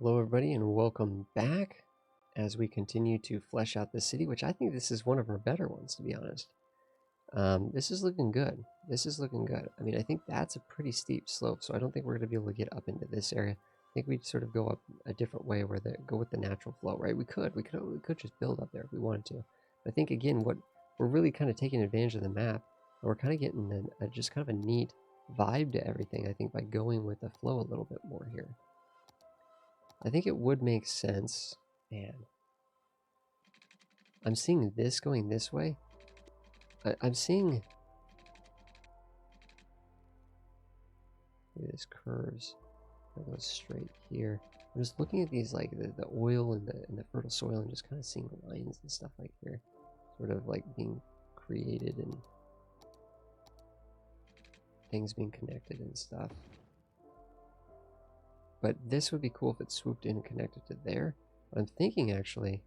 Hello everybody and welcome back as we continue to flesh out the city, which I think this is one of our better ones, to be honest. This is looking good. This is looking good. I mean, I think that's a pretty steep slope, so I don't think we're going to be able to get up into this area. I think we'd sort of go up a different way where go with the natural flow, right? We could just build up there if we wanted to. But I think, again, what we're really kind of taking advantage of the map, and we're kind of getting just kind of a neat vibe to everything, I think, by going with the flow a little bit more here. I think it would make sense. Man, I'm seeing this going this way. I'm seeing this curves. It goes straight here. I'm just looking at these, like the oil and the fertile soil, and just kind of seeing lines and stuff like here, sort of like being created and things being connected and stuff. But this would be cool if it swooped in and connected to there. But I'm thinking actually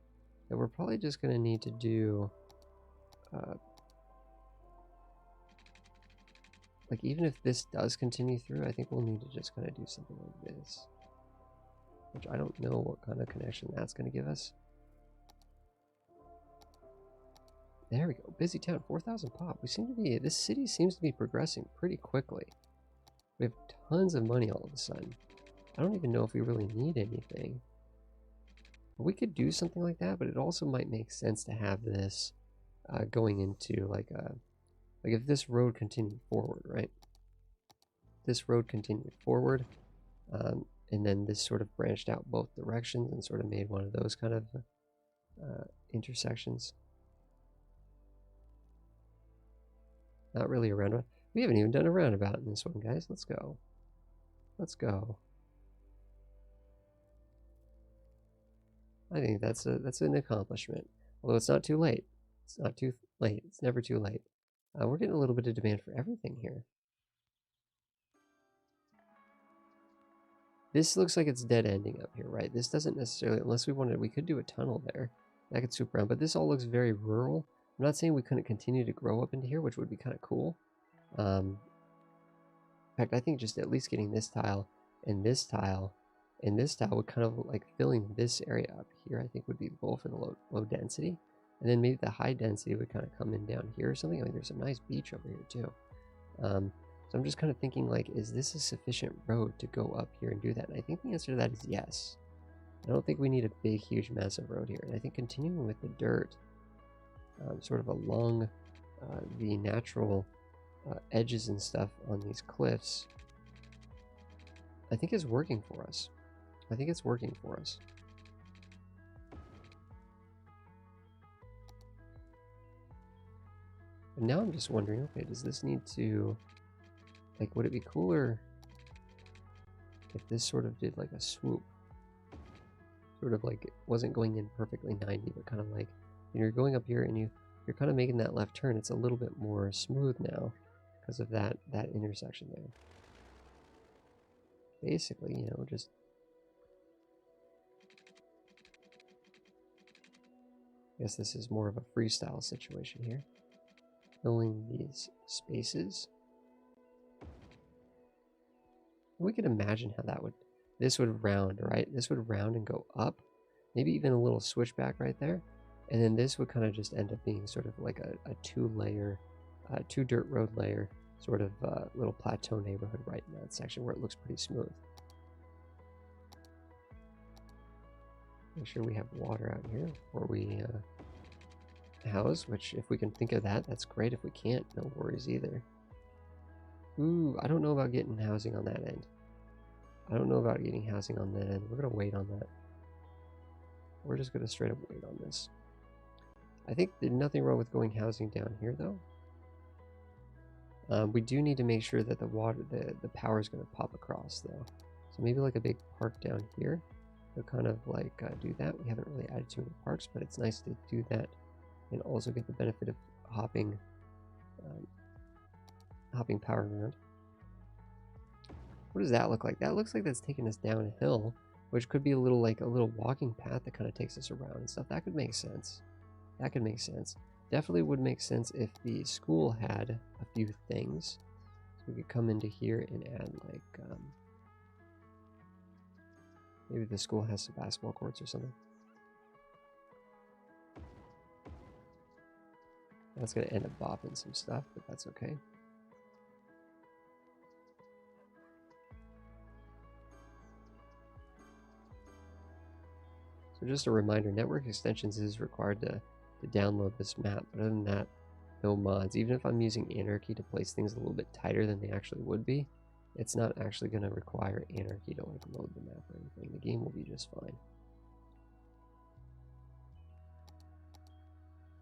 that we're probably just going to need to do like, even if this does continue through, I think we'll need to just kind of do something like this. Which I don't know what kind of connection that's going to give us. There we go. Busy town, 4,000 pop. This city seems to be progressing pretty quickly. We have tons of money all of a sudden. I don't even know if we really need anything. But we could do something like that, but it also might make sense to have this going into like if this road continued forward, right? This road continued forward, and then this sort of branched out both directions and sort of made one of those kind of intersections. Not really a roundabout. We haven't even done a roundabout in this one, guys. Let's go. Let's go. I think that's an accomplishment. Although it's not too late. It's not too late. It's never too late. We're getting a little bit of demand for everything here. This looks like it's dead ending up here, right? This doesn't necessarily, unless we wanted, we could do a tunnel there. That could swoop around, but this all looks very rural. I'm not saying we couldn't continue to grow up into here, which would be kind of cool. In fact, I think just at least getting this tile and this tile and this tile would kind of like filling this area up here, I think would be the goal for the low density. And then maybe the high density would kind of come in down here or something. I mean, there's a nice beach over here too. So I'm just kind of thinking, like, is this a sufficient road to go up here and do that? And I think the answer to that is yes. I don't think we need a big, huge, massive road here. And I think continuing with the dirt, sort of along the natural edges and stuff on these cliffs, I think is working for us. I think it's working for us. And now I'm just wondering, okay, does this need to, like, would it be cooler if this sort of did like a swoop? Sort of like it wasn't going in perfectly 90, but kind of like, you're going up here and you're kind of making that left turn. It's a little bit more smooth now because of that intersection there. Basically, you know, just I guess this is more of a freestyle situation here. Filling these spaces. We could imagine how this would round, right? This would round and go up. Maybe even a little switchback right there. And then this would kind of just end up being sort of like a two-layer, two dirt road layer, sort of little plateau neighborhood right in that section where it looks pretty smooth. Make sure we have water out here before we house, which if we can think of that, that's great. If we can't, no worries either. Ooh, I don't know about getting housing on that end. I don't know about getting housing on that end. We're going to wait on that. We're just going to straight up wait on this. I think there's nothing wrong with going housing down here, though. We do need to make sure that the power is going to pop across, though. So maybe like a big park down here. To kind of like do that. We haven't really added too many parks, but it's nice to do that and also get the benefit of hopping power around. What does that look like? That looks like that's taking us downhill, which could be a little walking path that kind of takes us around and stuff. That could make sense. That could make sense. Definitely would make sense if the school had a few things. So we could come into here and add like Maybe the school has some basketball courts or something. That's going to end up bopping some stuff, but that's okay. So just a reminder, network extensions is required to download this map. But other than that, no mods. Even if I'm using Anarchy to place things a little bit tighter than they actually would be, it's not actually going to require Anarchy to like load the map or anything. The game will be just fine.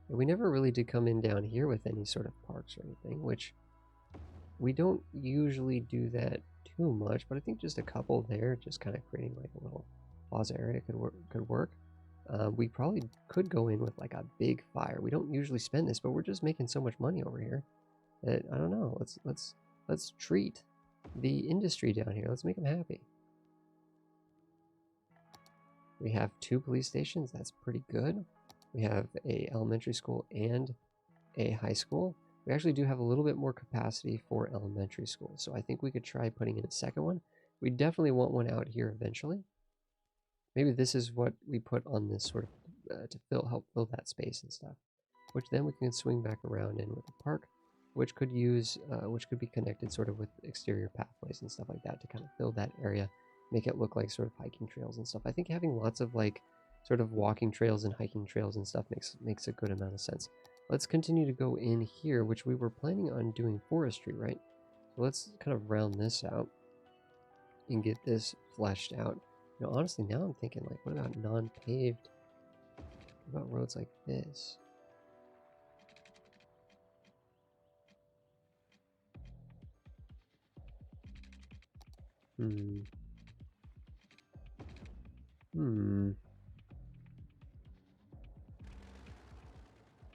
And we never really did come in down here with any sort of parks or anything, which we don't usually do that too much, but I think just a couple there, just kind of creating like a little plaza area could work. We probably could go in with like a big fire. We don't usually spend this, but we're just making so much money over here that I don't know. Let's treat the industry down here. Let's make them happy. We have 2 police stations. That's pretty good. We have a elementary school and a high school. We actually do have a little bit more capacity for elementary school, so I think we could try putting in a second one. We definitely want one out here eventually. Maybe this is what we put on this sort of to help fill that space and stuff, which then we can swing back around in with the park, which could be connected sort of with exterior pathways and stuff like that to kind of fill that area, make it look like sort of hiking trails and stuff. I think having lots of like sort of walking trails and hiking trails and stuff makes a good amount of sense. Let's continue to go in here, which we were planning on doing forestry, right? So let's kind of round this out and get this fleshed out. You know, honestly, now I'm thinking, like, what about non-paved? What about roads like this?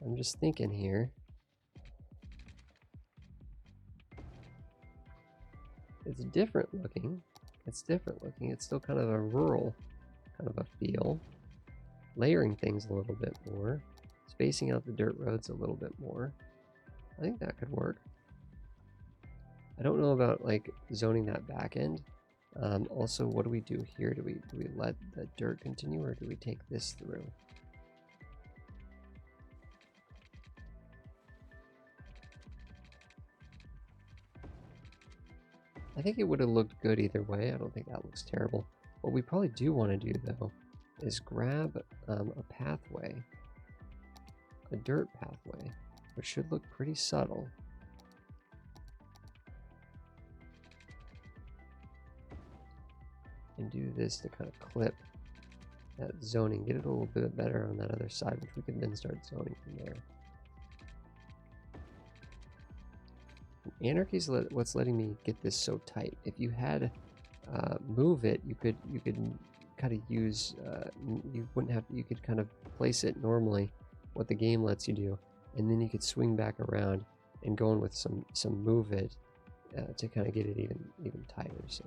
I'm just thinking here. It's different looking. It's still kind of a rural kind of a feel. Layering things a little bit more. Spacing out the dirt roads a little bit more. I think that could work. I don't know about like zoning that back end. Also, what do we do here? Do we let the dirt continue, or do we take this through? I think it would have looked good either way. I don't think that looks terrible. What we probably do want to do though is grab a pathway, a dirt pathway, which should look pretty subtle. And do this to kind of clip that zoning, get it a little bit better on that other side, which we can then start zoning from there. Anarchy is what's letting me get this so tight. If you had move it, you could kind of use you could kind of place it normally, what the game lets you do, and then you could swing back around and go in with some move it to kind of get it even tighter. So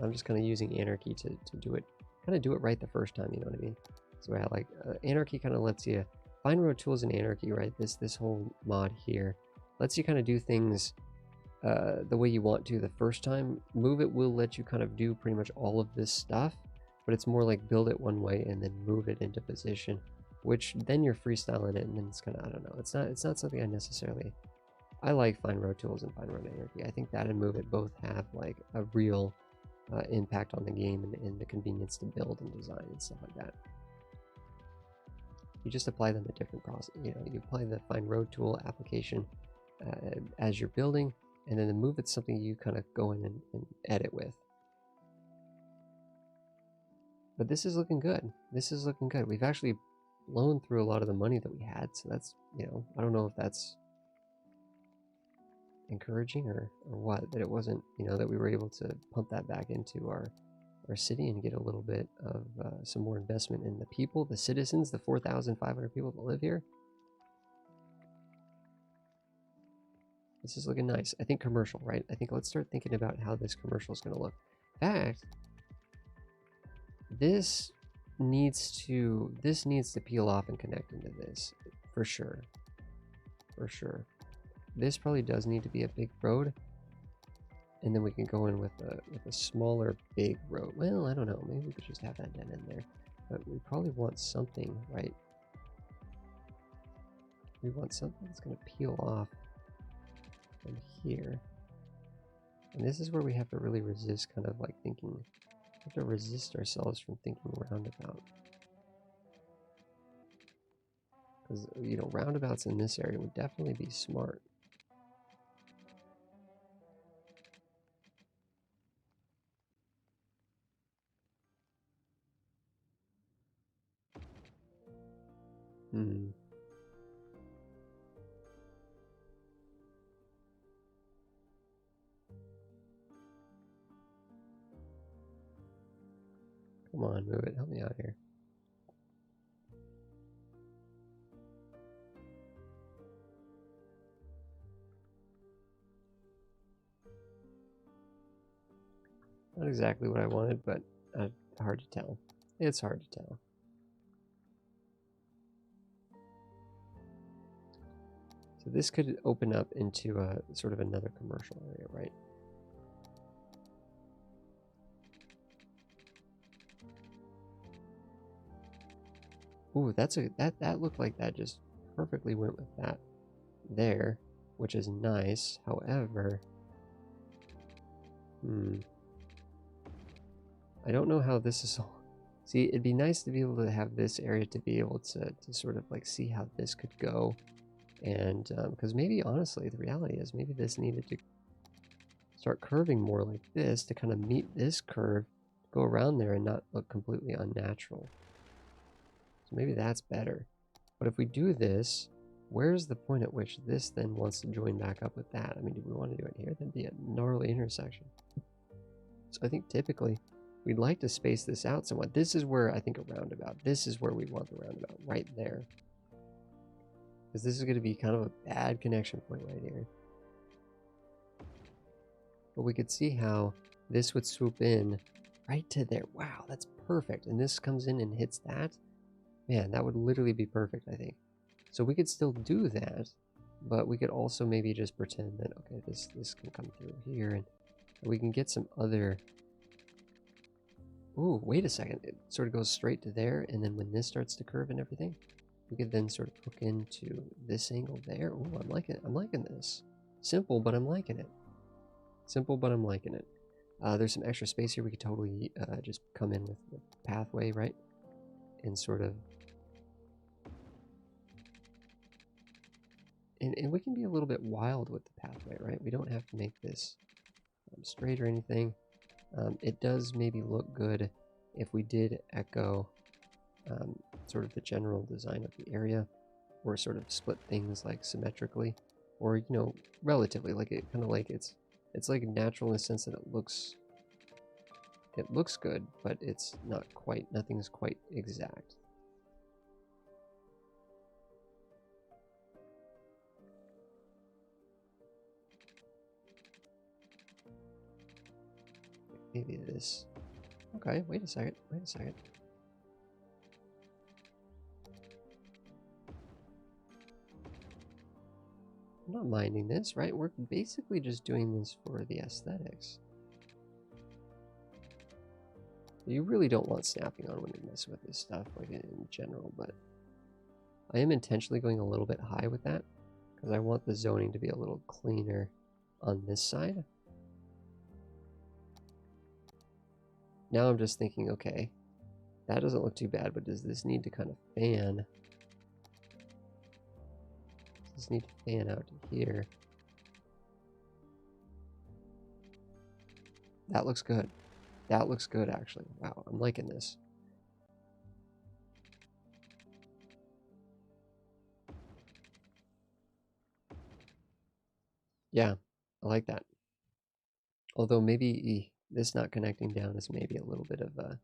I'm just kind of using Anarchy to do it, kind of do it right the first time, you know what I mean? So yeah, like Anarchy kind of lets you find road tools in Anarchy, right? This whole mod here lets you kind of do things the way you want to the first time. Move it will let you kind of do pretty much all of this stuff, but it's more like build it one way and then move it into position, which then you're freestyling it, and then it's kind of, I don't know, it's not something I like Find Road Tools and Find Road Anarchy. I think that and Move It both have like a real impact on the game and the convenience to build and design and stuff like that. You just apply them at different process. You know, you apply the Find Road Tool application as you're building, and then the Move It's something you kind of go in and edit with. But this is looking good. This is looking good. We've actually blown through a lot of the money that we had, so that's, you know, I don't know if that's encouraging or what, that it wasn't, you know, that we were able to pump that back into our city and get a little bit of some more investment in the people, the citizens, the 4,500 people that live here. This is looking nice. I think commercial, right? I think let's start thinking about how this commercial is going to look. In fact, this needs to peel off and connect into this for sure. For sure. This probably does need to be a big road. And then we can go in with a smaller big road. Well, I don't know. Maybe we could just have that done in there. But we probably want something, right? We want something that's going to peel off from here. And this is where we have to really resist kind of like thinking. We have to resist ourselves from thinking roundabout. Because, you know, roundabouts in this area would definitely be smart. Hmm. Come on, move it. Help me out here. Not exactly what I wanted, but hard to tell. It's hard to tell. So this could open up into a sort of another commercial area, right? Ooh, that looked like that just perfectly went with that there, which is nice. However, I don't know how this is all. See, it'd be nice to be able to have this area to be able to sort of like see how this could go. And because maybe honestly, the reality is maybe this needed to start curving more like this to kind of meet this curve, go around there and not look completely unnatural. So maybe that's better. But if we do this, where's the point at which this then wants to join back up with that? I mean, do we want to do it here? That'd be a gnarly intersection. So I think typically we'd like to space this out somewhat. This is where I think a roundabout, this is where we want the roundabout, right there. Because this is going to be kind of a bad connection point right here. But we could see how this would swoop in right to there. Wow, that's perfect. And this comes in and hits that. Man, that would literally be perfect, I think. So we could still do that, but we could also maybe just pretend that, okay, this can come through here, and we can get some other... Ooh, wait a second. It sort of goes straight to there, and then when this starts to curve and everything, we could then sort of hook into this angle there. Ooh, I'm liking it. I'm liking this. Simple, but I'm liking it. Simple, but I'm liking it. There's some extra space here. We could totally just come in with the pathway, right? And sort of... And we can be a little bit wild with the pathway, right? We don't have to make this straight or anything. It does maybe look good if we did echo sort of the general design of the area, or sort of split things like symmetrically, or, you know, relatively, like it kind of like it's like natural in the sense that it looks good, but it's not quite, nothing is quite exact. Maybe this. Okay, wait a second. Wait a second. I'm not minding this, right? We're basically just doing this for the aesthetics. You really don't want snapping on when you're messing with this stuff, like in general, but I am intentionally going a little bit high with that because I want the zoning to be a little cleaner on this side. Now I'm just thinking, okay, that doesn't look too bad, but does this need to kind of fan? Does this need to fan out to here? That looks good. That looks good, actually. Wow, I'm liking this. Yeah, I like that. Although maybe this not connecting down is maybe a little bit of a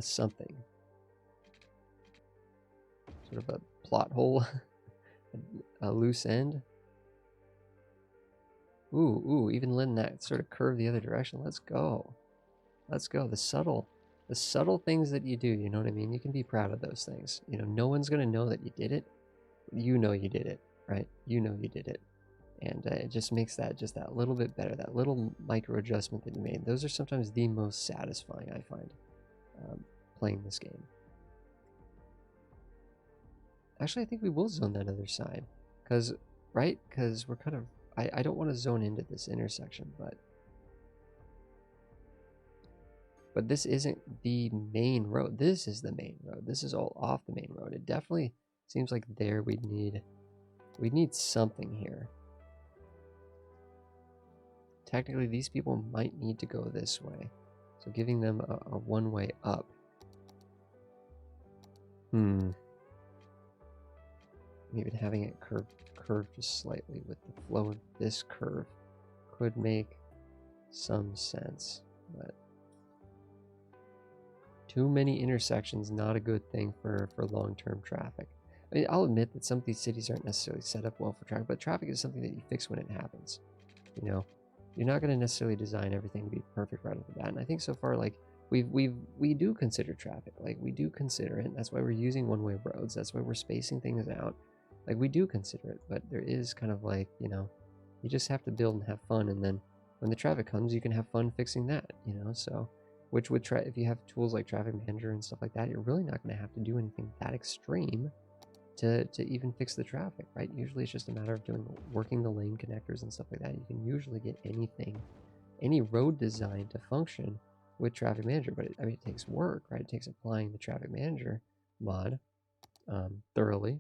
something. Sort of a plot hole, a loose end. Ooh, even letting that sort of curve the other direction. Let's go. Let's go. The subtle things that you do, you know what I mean? You can be proud of those things. You know, no one's going to know that you did it. You know you did it, right? You know you did it. And it just makes that just that little bit better, that little micro adjustment that you made. Those are sometimes the most satisfying, I find, playing this game. Actually, I think we will zone that other side, because we're kind of, I don't want to zone into this intersection, but this isn't the main road. This is the main road. This is all off the main road. It definitely seems like there we'd need something here. Technically, these people might need to go this way, so giving them a one-way up. Even having it curve just slightly with the flow of this curve could make some sense, but too many intersections, not a good thing for long-term traffic. I mean, I'll admit that some of these cities aren't necessarily set up well for traffic, but traffic is something that you fix when it happens. You know, you're not going to necessarily design everything to be perfect right off the bat. And I think so far, like, we do consider traffic, like we do consider it. That's why we're using one-way roads. That's why we're spacing things out. Like, we do consider it, but there is kind of like, you know, you just have to build and have fun, and then when the traffic comes, you can have fun fixing that, you know. So, which would try, if you have tools like Traffic Manager and stuff like that, you're really not going to have to do anything that extreme to even fix the traffic, right? Usually it's just a matter of working the lane connectors and stuff like that. You can usually get any road design to function with Traffic Manager, but I mean, it takes work, right? It takes applying the Traffic Manager mod thoroughly.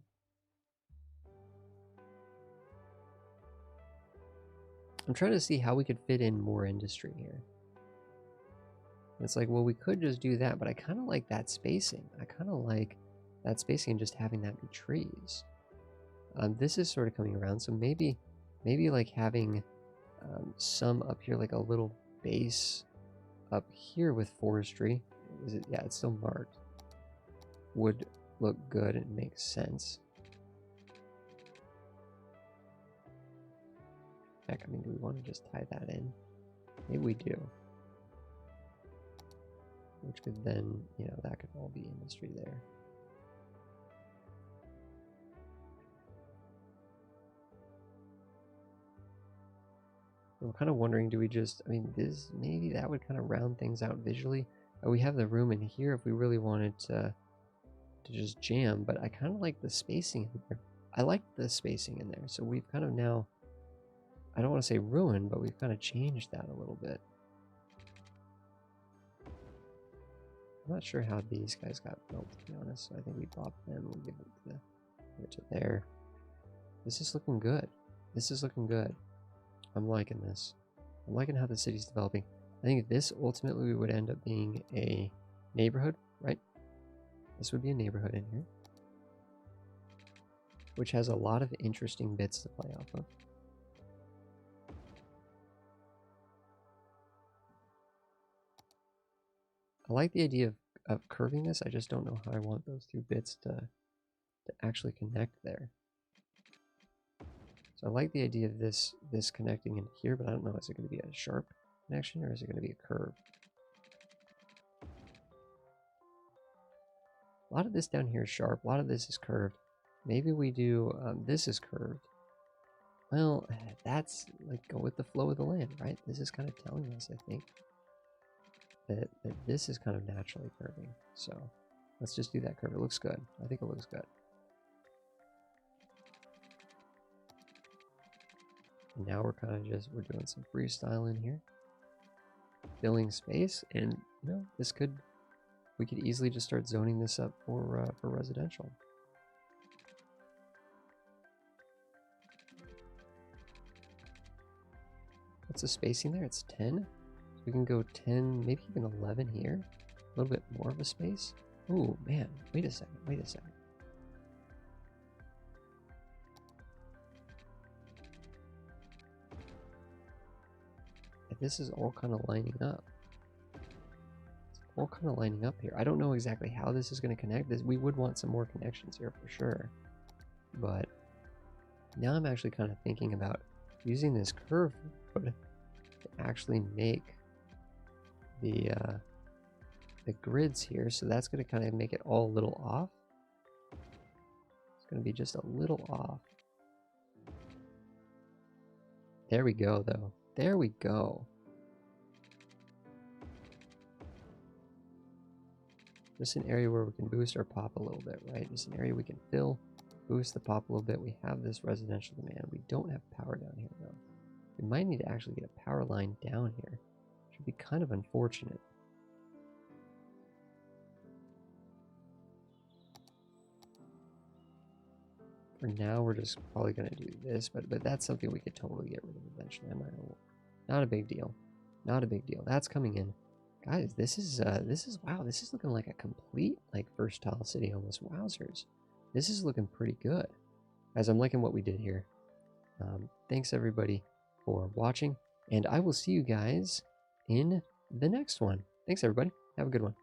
I'm trying to see how we could fit in more industry here. It's like, well, we could just do that, but I kind of like that spacing. I kind of like that spacing and just having that be trees. This is sort of coming around, so maybe like having some up here, like a little base up here with forestry. Is it? Yeah, it's still marked. Would look good and make sense. Heck, I mean, do we want to just tie that in? Maybe we do. Which could then, you know, that could all be industry there. I'm kind of wondering, do we just, I mean, maybe that would kind of round things out visually. We have the room in here if we really wanted to just jam, but I kind of like the spacing in there. I like the spacing in there, so we've kind of now, I don't want to say ruined, but we've kind of changed that a little bit. I'm not sure how these guys got built, to be honest. So I think we bought them. We'll give it to there. This is looking good. This is looking good. I'm liking this. I'm liking how the city's developing. I think this ultimately would end up being a neighborhood, right? This would be a neighborhood in here, which has a lot of interesting bits to play off of. I like the idea of curving this. I just don't know how I want those two bits to actually connect there. So I like the idea of this connecting in here, but I don't know, is it going to be a sharp connection or is it going to be a curve? A lot of this down here is sharp. A lot of this is curved. Maybe we do, this is curved. Well, that's like, go with the flow of the land, right? This is kind of telling us, I think, that this is kind of naturally curving. So let's just do that curve. It looks good. I think it looks good. And now we're kind of we're doing some freestyle in here. Filling space, and you know, we could easily just start zoning this up for residential. What's the spacing there? It's 10. So we can go 10, maybe even 11 here. A little bit more of a space. Oh man, wait a second, wait a second. This is all kind of lining up. It's all kind of lining up here. I don't know exactly how this is going to connect. We would want some more connections here for sure. But now I'm actually kind of thinking about using this curve to actually make the grids here. So that's going to kind of make it all a little off. It's going to be just a little off. There we go, though. There we go. Just an area where we can boost our pop a little bit, right? Just an area we can fill, boost the pop a little bit. We have this residential demand. We don't have power down here, though. We might need to actually get a power line down here. Should be kind of unfortunate. For now, we're just probably going to do this, but that's something we could totally get rid of eventually. Not a big deal. Not a big deal. That's coming in. Guys, this is wow, this is looking like a complete like versatile city almost. Wowzers. This is looking pretty good. Guys, I'm liking what we did here. Thanks everybody for watching, and I will see you guys in the next one. Thanks everybody. Have a good one.